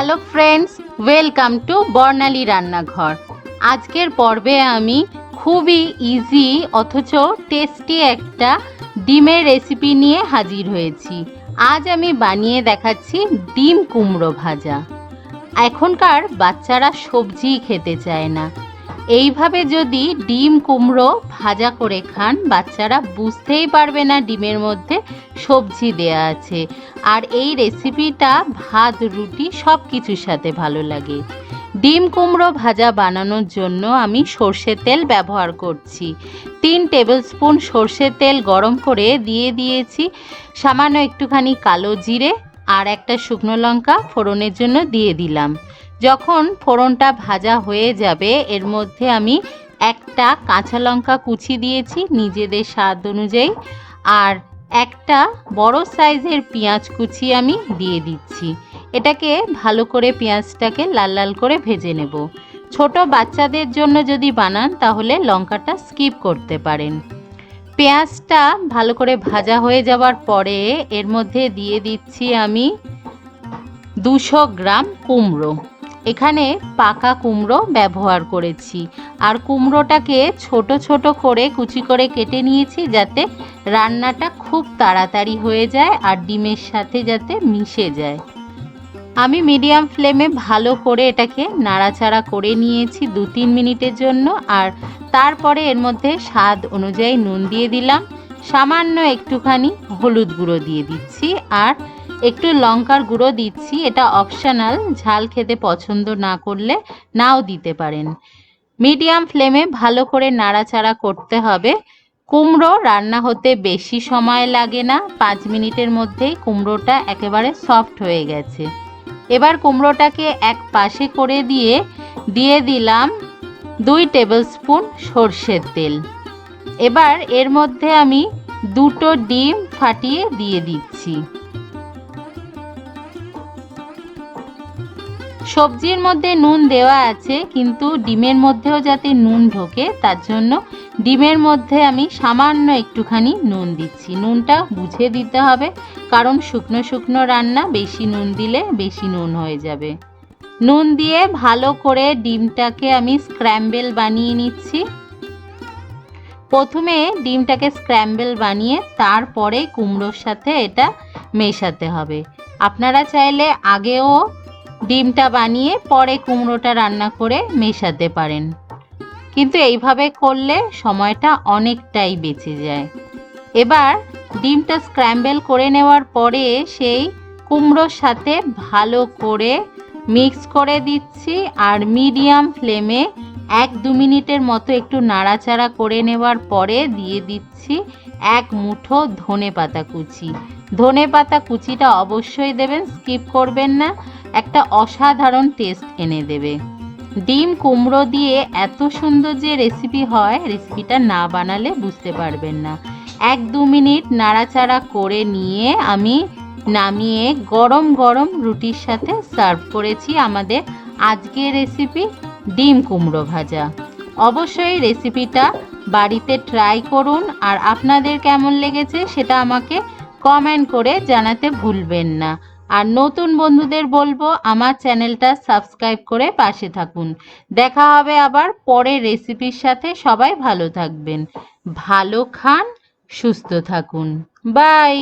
Hello friends, welcome to বর্ণালী রান্নাঘর। আজকের পর্বে আমি খুবই ইজি অথচ টেস্টি একটা ডিমের রেসিপি নিয়ে হাজির হয়েছি। আজ আমি বানিয়ে দেখাচ্ছি ডিম কুমড়ো ভাজা। এখনকার বাচ্চারা সবজি খেতে চায় না, এইভাবে যদি ডিম কুমড়ো ভাজা করে খান বাচ্চারা বুঝতেই পারবে না ডিমের মধ্যে সবজি দেয়া আছে। আর এই রেসিপিটা ভাত রুটি সব কিছুর সাথে ভালো লাগে। ডিম কুমড়ো ভাজা বানানোর জন্য আমি সর্ষের তেল ব্যবহার করছি। 3 টেবিলস্পুন সর্ষের তেল গরম করে দিয়ে দিয়েছি সামান্য একটুখানি কালো জিরে আর একটা শুকনো লঙ্কা ফোড়নের জন্য দিয়ে দিলাম। যখন ফোড়নটা ভাজা হয়ে যাবে এর মধ্যে আমি একটা কাঁচা লঙ্কা কুচি দিয়েছি নিজেদের স্বাদ অনুযায়ী, আর একটা বড় সাইজের পেঁয়াজ কুচি আমি দিয়ে দিচ্ছি। এটাকে ভালো করে পেঁয়াজটাকে লাল লাল করে ভেজে নেব। ছোট বাচ্চাদের জন্য যদি বানান তাহলে লঙ্কাটা স্কিপ করতে পারেন। পেঁয়াজটা ভালো করে ভাজা হয়ে যাওয়ার পরে এর মধ্যে দিয়ে দিচ্ছি আমি 200 গ্রাম কুমড়ো। এখানে পাকা কুমড়ো ব্যবহার করেছি, আর কুমড়োটাকে ছোট ছোট করে কুচি করে কেটে নিয়েছি যাতে রান্নাটা খুব তাড়াতাড়ি হয়ে যায় আর ডিমের সাথে যাতে মিশে যায়। আমি মিডিয়াম ফ্লেমে ভালো করে এটাকে নাড়াচাড়া করে নিয়েছি 2-3 মিনিটের জন্য, আর তারপরে এর মধ্যে স্বাদ অনুযায়ী নুন দিয়ে দিলাম, সামান্য একটুখানি হলুদ গুঁড়ো দিয়ে দিচ্ছি আর একটু লঙ্কার গুঁড়ো দিচ্ছি। এটা অপশনাল, ঝাল খেতে পছন্দ না করলে নাও দিতে পারেন। মিডিয়াম ফ্লেমে ভালো করে নাড়াচাড়া করতে হবে। কুমড়ো রান্না হতে বেশি সময় লাগে না, 5 মিনিটের মধ্যেই কুমড়োটা একেবারে সফট হয়ে গেছে। এবার কুমড়োটাকে এক পাশে করে দিয়ে দিলাম 2 টেবিলস্পুন সর্ষের তেল। এবার এর মধ্যে আমি 2টো ডিম ফাটিয়ে দিয়ে দিচ্ছি। সবজির মধ্যে নুন দেওয়া আছে কিন্তু ডিমের মধ্যেও যাতে নুন ঢোকে তার জন্য ডিমের মধ্যে আমি সামান্য একটুখানি নুন দিচ্ছি। নুনটা বুঝে দিতে হবে, কারণ শুকনো শুকনো রান্না বেশি নুন দিলে বেশি নুন হয়ে যাবে। নুন দিয়ে ভালো করে ডিমটাকে আমি স্ক্র্যাম্বল বানিয়ে নিচ্ছি। প্রথমে ডিমটাকে স্ক্র্যাম্বল বানিয়ে তারপরে কুমড়োর সাথে এটা মেশাতে হবে। আপনারা চাইলে আগেও ডিমটা বানিয়ে পরে কুমড়োটা রান্না করে মেশাতে পারেন, কিন্তু এইভাবে করলে সময়টা অনেকটাই বেঁচে যায়। এবার ডিমটা স্ক্র্যাম্বল করে নেওয়ার পরে সেই কুমড়োর সাথে ভালো করে মিক্স করে দিচ্ছি, আর মিডিয়াম ফ্লেমে 1-2 মিনিটের মতো একটু নাড়াচাড়া করে নেওয়ার পরে দিয়ে দিচ্ছি 1 মুঠো ধনেপাতা কুচি। ধনেপাতা কুচিটা অবশ্যই দেবেন, স্কিপ করবেন না, একটা অসাধারণ টেস্ট এনে দেবে। ডিম কুমড়ো দিয়ে এত সুন্দর যে রেসিপি হয়, রেসিপিটা না বানালে বুঝতে পারবেন না। 1-2 মিনিট নাড়াচাড়া করে নিয়ে আমি নামিয়ে গরম গরম রুটির সাথে সার্ভ করেছি আমাদের আজকের রেসিপি ডিম কুমড়ো ভাজা। অবশ্যই রেসিপিটা বাড়িতে ট্রাই করুন, আর আপনাদের কেমন লেগেছে সেটা আমাকে কমেন্ট করে জানাতে ভুলবেন না। আর নতুন বন্ধুদের বলবো আমার চ্যানেলটা সাবস্ক্রাইব করে পাশে থাকুন। দেখা হবে আবার পরের রেসিপির সাথে। সবাই ভালো থাকবেন, ভালো খান, সুস্থ থাকুন। বাই।